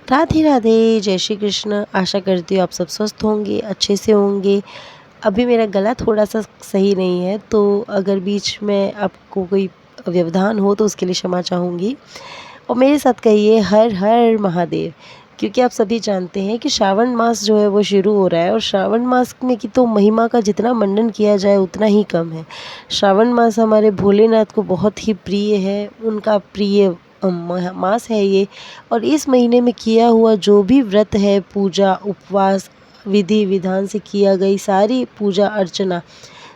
राधे राधे, जय श्री कृष्ण। आशा करती हूँ आप सब स्वस्थ होंगे, अच्छे से होंगे। अभी मेरा गला थोड़ा-सा सही नहीं है, तो अगर बीच में आपको कोई व्यवधान हो तो उसके लिए क्षमा चाहूँगी। और मेरे साथ कहिए हर हर महादेव, क्योंकि आप सभी जानते हैं कि श्रावण मास जो है वो शुरू हो रहा है और श्रावण मास में की तो महिमा का जितना मंडन किया जाए उतना ही कम है। श्रावण मास हमारे भोलेनाथ को बहुत ही प्रिय है, उनका प्रिय मास है ये। और इस महीने में किया हुआ जो भी व्रत है, पूजा, उपवास, विधि विधान से किया गई सारी पूजा अर्चना,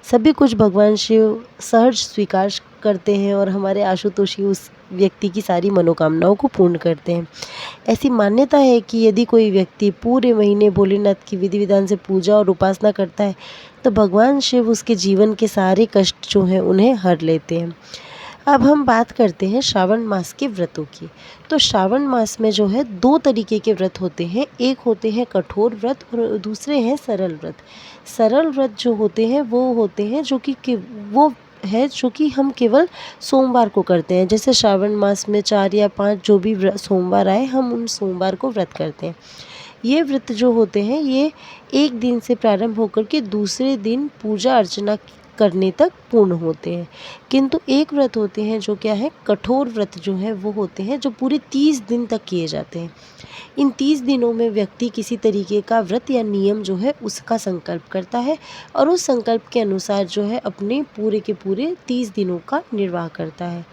सभी कुछ भगवान शिव सहर्ष स्वीकार करते हैं और हमारे आशुतोषी उस व्यक्ति की सारी मनोकामनाओं को पूर्ण करते हैं। ऐसी मान्यता है कि यदि कोई व्यक्ति पूरे महीने भोलेनाथ की विधि विधान से पूजा और उपासना करता है तो भगवान शिव उसके जीवन के सारे कष्ट जो हैं उन्हें हर लेते हैं। अब हम बात करते हैं श्रावण मास के व्रतों की। तो श्रावण मास में जो है 2 तरीके के व्रत होते हैं। एक होते हैं कठोर व्रत और दूसरे हैं सरल व्रत। सरल व्रत जो होते हैं वो होते हैं जो कि हम केवल सोमवार को करते हैं। जैसे श्रावण मास में 4 या 5 जो भी सोमवार आए, हम उन सोमवार को व्रत करते हैं। ये व्रत जो होते हैं ये एक दिन से प्रारंभ होकर के दूसरे दिन पूजा अर्चना करने तक पूर्ण होते हैं। किंतु एक व्रत होते हैं जो क्या है, कठोर व्रत जो है वो होते हैं जो पूरे 30 दिन तक किए जाते हैं। इन 30 दिनों में व्यक्ति किसी तरीके का व्रत या नियम जो है उसका संकल्प करता है और उस संकल्प के अनुसार जो है अपने पूरे के पूरे 30 दिनों का निर्वाह करता है।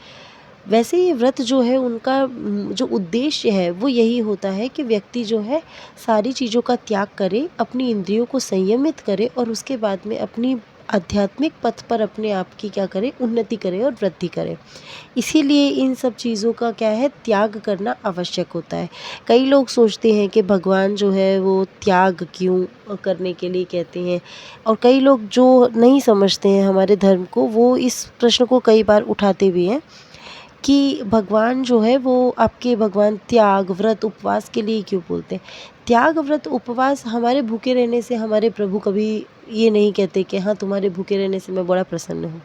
वैसे ये व्रत जो है उनका जो उद्देश्य है वो यही होता है कि व्यक्ति जो है सारी चीज़ों का त्याग करे, अपनी इंद्रियों को संयमित करे और उसके बाद में अपनी आध्यात्मिक पथ पर अपने आप की क्या करे, उन्नति करे और वृद्धि करे। इसीलिए इन सब चीज़ों का क्या है, त्याग करना आवश्यक होता है। कई लोग सोचते हैं कि भगवान जो है वो त्याग क्यों करने के लिए कहते हैं, और कई लोग जो नहीं समझते हैं हमारे धर्म को वो इस प्रश्न को कई बार उठाते भी हैं कि भगवान जो है वो आपके भगवान त्याग व्रत उपवास के लिए क्यों बोलते हैं। त्याग व्रत उपवास हमारे भूखे रहने से हमारे प्रभु कभी ये नहीं कहते कि हाँ तुम्हारे भूखे रहने से मैं बड़ा प्रसन्न हूँ,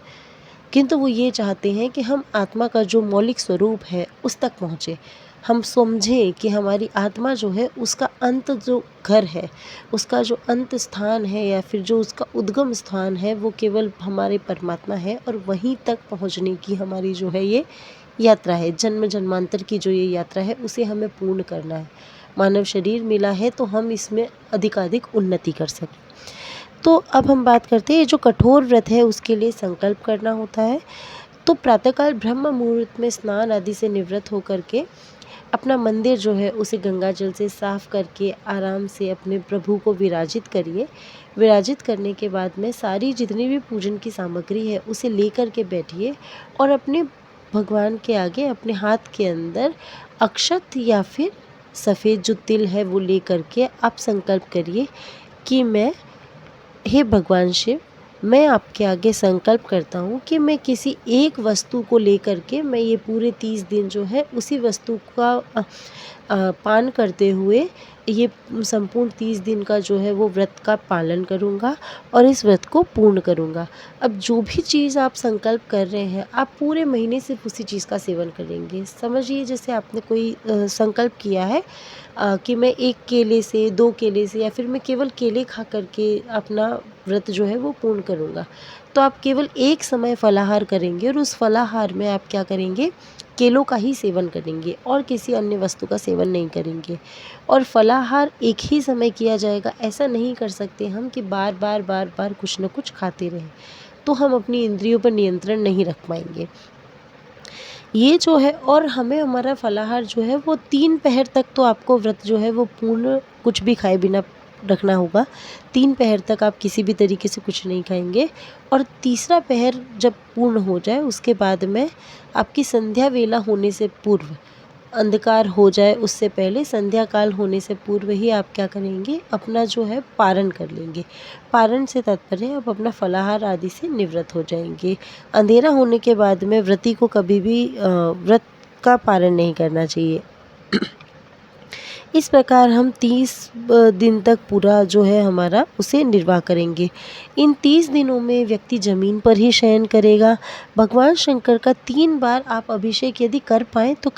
किंतु वो ये चाहते हैं कि हम आत्मा का जो मौलिक स्वरूप है उस तक पहुँचे। हम समझें कि हमारी आत्मा जो है उसका अंत जो घर है, उसका जो अंत स्थान है या फिर जो उसका उद्गम स्थान है वो केवल हमारे परमात्मा है और वहीं तक पहुँचने की हमारी जो है ये यात्रा है। जन्म जन्मांतर की जो ये यात्रा है उसे हमें पूर्ण करना है। मानव शरीर मिला है तो हम इसमें अधिकाधिक उन्नति कर सकें। तो अब हम बात करते हैं जो कठोर व्रत है उसके लिए संकल्प करना होता है। तो प्रातःकाल ब्रह्म मुहूर्त में स्नान आदि से निवृत्त होकर के अपना मंदिर जो है उसे गंगा जल से साफ करके आराम से अपने प्रभु को विराजित करिए। विराजित करने के बाद में सारी जितनी भी पूजन की सामग्री है उसे लेकर के बैठिए और अपने भगवान के आगे अपने हाथ के अंदर अक्षत या फिर सफ़ेद जो तिल है वो ले करके आप संकल्प करिए कि हे भगवान शिव, मैं आपके आगे संकल्प करता हूँ कि मैं किसी एक वस्तु को लेकर के मैं ये पूरे 30 दिन जो है उसी वस्तु का पान करते हुए ये संपूर्ण 30 दिन का जो है वो व्रत का पालन करूँगा और इस व्रत को पूर्ण करूँगा। अब जो भी चीज़ आप संकल्प कर रहे हैं आप पूरे महीने सिर्फ उसी चीज़ का सेवन करेंगे। समझिए जैसे आपने कोई संकल्प किया है कि मैं 1 केले से 2 केले से या फिर मैं केवल केले खा करके अपना व्रत जो है वो पूर्ण करूँगा। तो आप केवल एक समय फलाहार करेंगे और उस फलाहार में आप क्या करेंगे, केलों का ही सेवन करेंगे और किसी अन्य वस्तु का सेवन नहीं करेंगे। और फलाहार एक ही समय किया जाएगा, ऐसा नहीं कर सकते हम कि बार बार कुछ न कुछ खाते रहें, तो हम अपनी इंद्रियों पर नियंत्रण नहीं रख पाएंगे। ये जो है, और हमें हमारा फलाहार जो है वो 3 पहर तक तो आपको व्रत जो है वो पूर्ण कुछ भी खाए बिना रखना होगा। 3 पहर तक आप किसी भी तरीके से कुछ नहीं खाएंगे और तीसरा पहर जब पूर्ण हो जाए उसके बाद में आपकी संध्या वेला होने से पूर्व, अंधकार हो जाए उससे पहले, संध्या काल होने से पूर्व ही आप क्या करेंगे, अपना जो है पारण कर लेंगे। पारण से तात्पर्य आप अपना फलाहार आदि से निवृत्त हो जाएंगे। अंधेरा होने के बाद में व्रती को कभी भी व्रत का पारण नहीं करना चाहिए। इस प्रकार हम 30 दिन तक पूरा जो है हमारा उसे निर्वाह करेंगे। इन 30 दिनों में व्यक्ति ज़मीन पर ही शयन करेगा। भगवान शंकर का 3 बार आप अभिषेक यदि कर पाएँ तो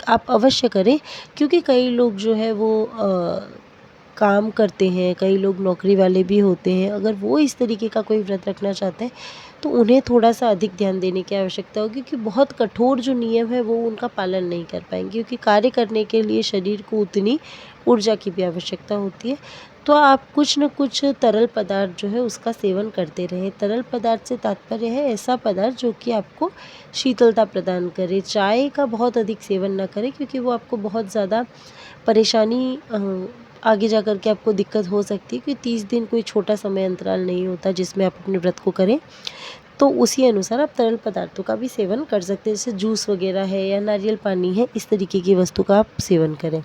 आप अवश्य करें, क्योंकि कई लोग जो है वो काम करते हैं, कई लोग नौकरी वाले भी होते हैं। अगर वो इस तरीके का कोई व्रत रखना चाहते हैं तो उन्हें थोड़ा-सा अधिक ध्यान देने की आवश्यकता होगी, क्योंकि बहुत कठोर जो नियम है वो उनका पालन नहीं कर पाएँगे, क्योंकि कार्य करने के लिए शरीर को उतनी ऊर्जा की भी आवश्यकता होती है। तो आप कुछ न कुछ तरल पदार्थ जो है उसका सेवन करते रहें। तरल पदार्थ से तात्पर्य है ऐसा पदार्थ जो कि आपको शीतलता प्रदान करे। चाय का बहुत अधिक सेवन ना करें, क्योंकि वो आपको बहुत ज़्यादा परेशानी आगे जा कर के आपको दिक्कत हो सकती है, क्योंकि 30 दिन कोई छोटा समय अंतराल नहीं होता जिसमें आप अपने व्रत को करें। तो उसी अनुसार आप तरल पदार्थों का भी सेवन कर सकते हैं, जैसे जूस वगैरह है या नारियल पानी है, इस तरीके की वस्तु का आप सेवन करें।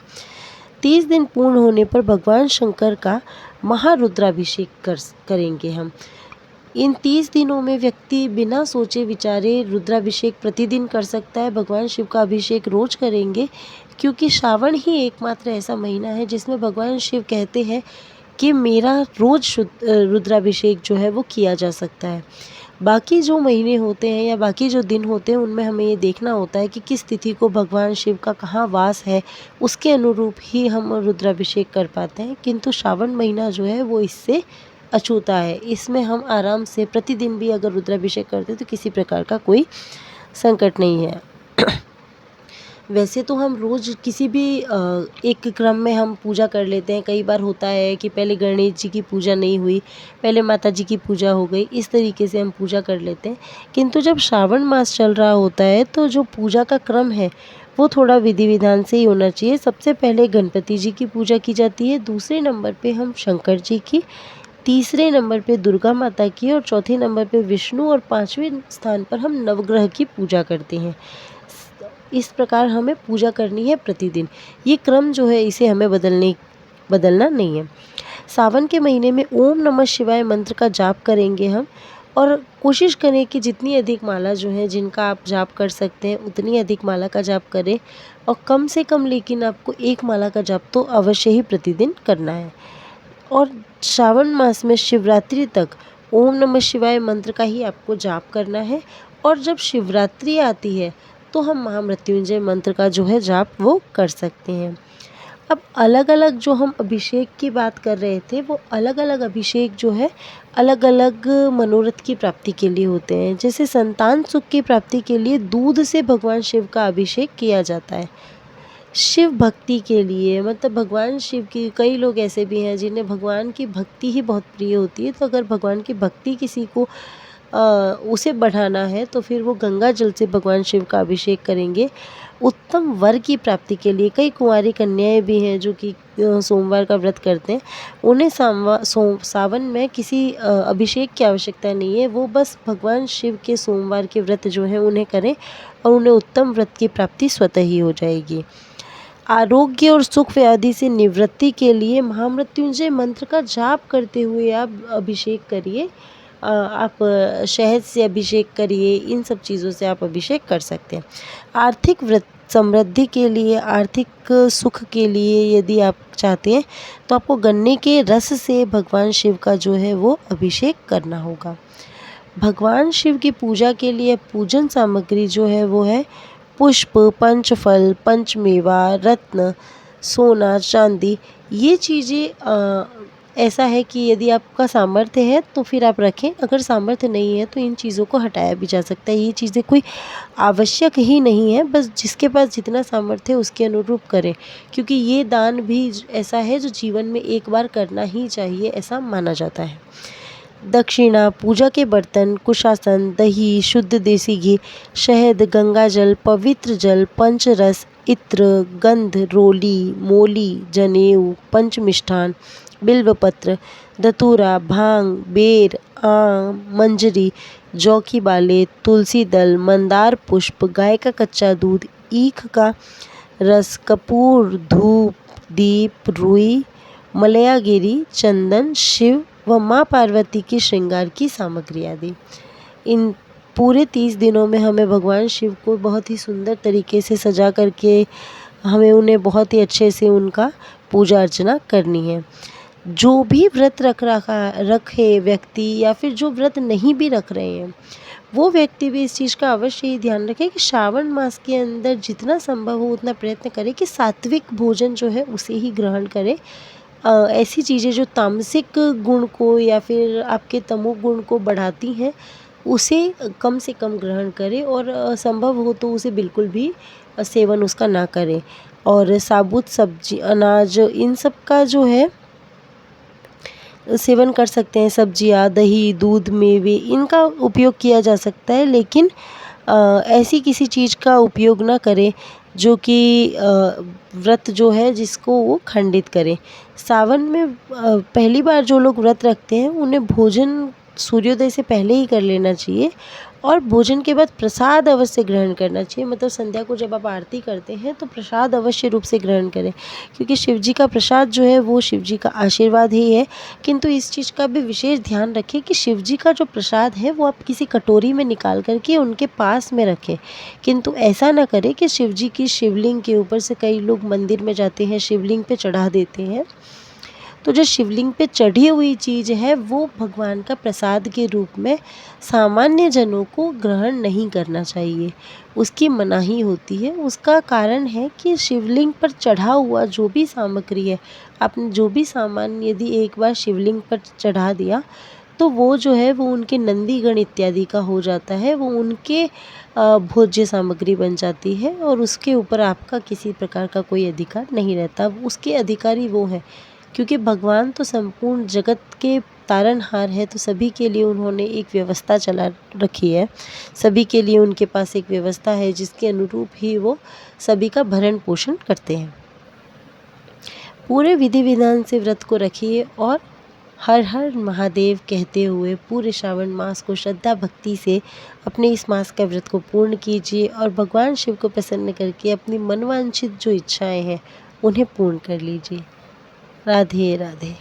30 दिन पूर्ण होने पर भगवान शंकर का महारुद्राभिषेक करेंगे हम। इन 30 दिनों में व्यक्ति बिना सोचे विचारे रुद्राभिषेक प्रतिदिन कर सकता है। भगवान शिव का अभिषेक रोज करेंगे, क्योंकि श्रावण ही एकमात्र ऐसा महीना है जिसमें भगवान शिव कहते हैं कि मेरा रोज रुद्राभिषेक जो है वो किया जा सकता है। बाकी जो महीने होते हैं या बाकी जो दिन होते हैं उनमें हमें ये देखना होता है कि किस तिथि को भगवान शिव का कहाँ वास है, उसके अनुरूप ही हम रुद्राभिषेक कर पाते हैं। किंतु श्रावण महीना जो है वो इससे अछूता है। इसमें हम आराम से प्रतिदिन भी अगर रुद्राभिषेक करते हैं तो किसी प्रकार का कोई संकट नहीं है। वैसे तो हम रोज़ किसी भी एक क्रम में हम पूजा कर लेते हैं। कई बार होता है कि पहले गणेश जी की पूजा नहीं हुई, पहले माता जी की पूजा हो गई, इस तरीके से हम पूजा कर लेते हैं। किंतु जब श्रावण मास चल रहा होता है तो जो पूजा का क्रम है वो थोड़ा विधि विधान से ही होना चाहिए। सबसे पहले गणपति जी की पूजा की जाती है, दूसरे नंबर पे हम शंकर जी की, तीसरे नंबर पे दुर्गा माता की और चौथे नंबर पे विष्णु और पाँचवें स्थान पर हम नवग्रह की पूजा करते हैं। इस प्रकार हमें पूजा करनी है प्रतिदिन। ये क्रम जो है इसे हमें बदलना नहीं है। सावन के महीने में ओम नमः शिवाय मंत्र का जाप करेंगे हम, और कोशिश करें कि जितनी अधिक माला जो है जिनका आप जाप कर सकते हैं उतनी अधिक माला का जाप करें, और कम से कम लेकिन आपको एक माला का जाप तो अवश्य ही प्रतिदिन करना है। और श्रावण मास में शिवरात्रि तक ओम नमः शिवाय मंत्र का ही आपको जाप करना है, और जब शिवरात्रि आती है तो हम महामृत्युंजय मंत्र का जो है जाप वो कर सकते हैं। अब अलग अलग जो हम अभिषेक की बात कर रहे थे, वो अलग अलग अभिषेक जो है अलग अलग मनोरथ की प्राप्ति के लिए होते हैं। जैसे संतान सुख की प्राप्ति के लिए दूध से भगवान शिव का अभिषेक किया जाता है। शिव भक्ति के लिए, मतलब भगवान शिव की, कई लोग ऐसे भी हैं जिन्हें भगवान की भक्ति ही बहुत प्रिय होती है, तो अगर भगवान की भक्ति किसी को उसे बढ़ाना है तो फिर वो गंगा जल से भगवान शिव का अभिषेक करेंगे। उत्तम वर की प्राप्ति के लिए कई कुंवारी कन्याएं भी हैं जो कि सोमवार का व्रत करते हैं। उन्हें सावन में किसी अभिषेक की आवश्यकता नहीं है, वो बस भगवान शिव के सोमवार के व्रत जो हैं उन्हें करें और उन्हें उत्तम व्रत की प्राप्ति स्वतः ही हो जाएगी। आरोग्य और सुख व्याधि से निवृत्ति के लिए महामृत्युंजय मंत्र का जाप करते हुए आप अभिषेक करिए। आप शहद से अभिषेक करिए, इन सब चीज़ों से आप अभिषेक कर सकते हैं। आर्थिक समृद्धि के लिए, आर्थिक सुख के लिए यदि आप चाहते हैं तो आपको गन्ने के रस से भगवान शिव का जो है वो अभिषेक करना होगा। भगवान शिव की पूजा के लिए पूजन सामग्री जो है वो है पुष्प, पंचफल, पंचमेवा, रत्न, सोना, चांदी। ये चीज़ें ऐसा है कि यदि आपका सामर्थ्य है तो फिर आप रखें, अगर सामर्थ्य नहीं है तो इन चीज़ों को हटाया भी जा सकता है। ये चीज़ें कोई आवश्यक ही नहीं है, बस जिसके पास जितना सामर्थ्य है उसके अनुरूप करें, क्योंकि ये दान भी ऐसा है जो जीवन में एक बार करना ही चाहिए, ऐसा माना जाता है। दक्षिणा, पूजा के बर्तन, कुशासन, दही, शुद्ध देसी घी, शहद, गंगाजल, पवित्र जल, पंचरस, इत्र, गंध, रोली, मोली, जनेऊ, पंचमिष्ठान, बिल्वपत्र, धतूरा, भांग, बेर, आम, मंजरी, जौ की बालें, तुलसी दल, मंदार पुष्प, गाय का कच्चा दूध, ईख का रस, कपूर, धूप, दीप, रुई, मलयागिरी, चंदन, शिव व माँ पार्वती की श्रृंगार की सामग्री आदि। इन पूरे 30 दिनों में हमें भगवान शिव को बहुत ही सुंदर तरीके से सजा करके हमें उन्हें बहुत ही अच्छे से उनका पूजा अर्चना करनी है। जो भी व्रत रखे व्यक्ति या फिर जो व्रत नहीं भी रख रहे हैं वो व्यक्ति भी इस चीज़ का अवश्य ही ध्यान रखे कि श्रावण मास के अंदर जितना संभव हो उतना प्रयत्न करे कि सात्विक भोजन जो है उसे ही ग्रहण करे। ऐसी चीज़ें जो तामसिक गुण को या फिर आपके तमोगुण को बढ़ाती हैं उसे कम से कम ग्रहण करें और संभव हो तो उसे बिल्कुल भी सेवन उसका ना करें। और साबुत सब्जी, अनाज, इन सब का जो है सेवन कर सकते हैं। सब्जियाँ, दही, दूध, मेवे, इनका उपयोग किया जा सकता है, लेकिन ऐसी किसी चीज़ का उपयोग ना करें जो कि व्रत जो है जिसको वो खंडित करे। सावन में पहली बार जो लोग व्रत रखते हैं उन्हें भोजन सूर्योदय से पहले ही कर लेना चाहिए और भोजन के बाद प्रसाद अवश्य ग्रहण करना चाहिए। मतलब संध्या को जब आप आरती करते हैं तो प्रसाद अवश्य रूप से ग्रहण करें, क्योंकि शिव जी का प्रसाद जो है वो शिव जी का आशीर्वाद ही है। किंतु इस चीज़ का भी विशेष ध्यान रखें कि शिव जी का जो प्रसाद है वो आप किसी कटोरी में निकाल करके उनके पास में रखें। किंतु ऐसा ना करें कि शिव जी की शिवलिंग के ऊपर से, कई लोग मंदिर में जाते हैं शिवलिंग पे चढ़ा देते हैं, तो जो शिवलिंग पे चढ़ी हुई चीज़ है वो भगवान का प्रसाद के रूप में सामान्य जनों को ग्रहण नहीं करना चाहिए, उसकी मनाही होती है। उसका कारण है कि शिवलिंग पर चढ़ा हुआ जो भी सामग्री है, आपने जो भी सामान यदि एक बार शिवलिंग पर चढ़ा दिया तो वो जो है वो उनके नंदीगण इत्यादि का हो जाता है, वो उनके भोज्य सामग्री बन जाती है और उसके ऊपर आपका किसी प्रकार का कोई अधिकार नहीं रहता। उसके अधिकारी वो हैं, क्योंकि भगवान तो संपूर्ण जगत के तारनहार है, तो सभी के लिए उन्होंने एक व्यवस्था चला रखी है। सभी के लिए उनके पास एक व्यवस्था है जिसके अनुरूप ही वो सभी का भरण पोषण करते हैं। पूरे विधि विधान से व्रत को रखिए और हर हर महादेव कहते हुए पूरे श्रावण मास को श्रद्धा भक्ति से अपने इस मास का व्रत को पूर्ण कीजिए और भगवान शिव को प्रसन्न करके अपनी मनवांछित जो इच्छाएं हैं उन्हें पूर्ण कर लीजिए। राधे राधे।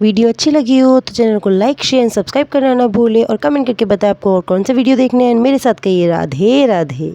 वीडियो अच्छी लगी हो तो चैनल को लाइक, शेयर एंड सब्सक्राइब करना ना भूलें और कमेंट करके बताएं आपको और कौन से वीडियो देखने हैं। मेरे साथ कहिए राधे राधे।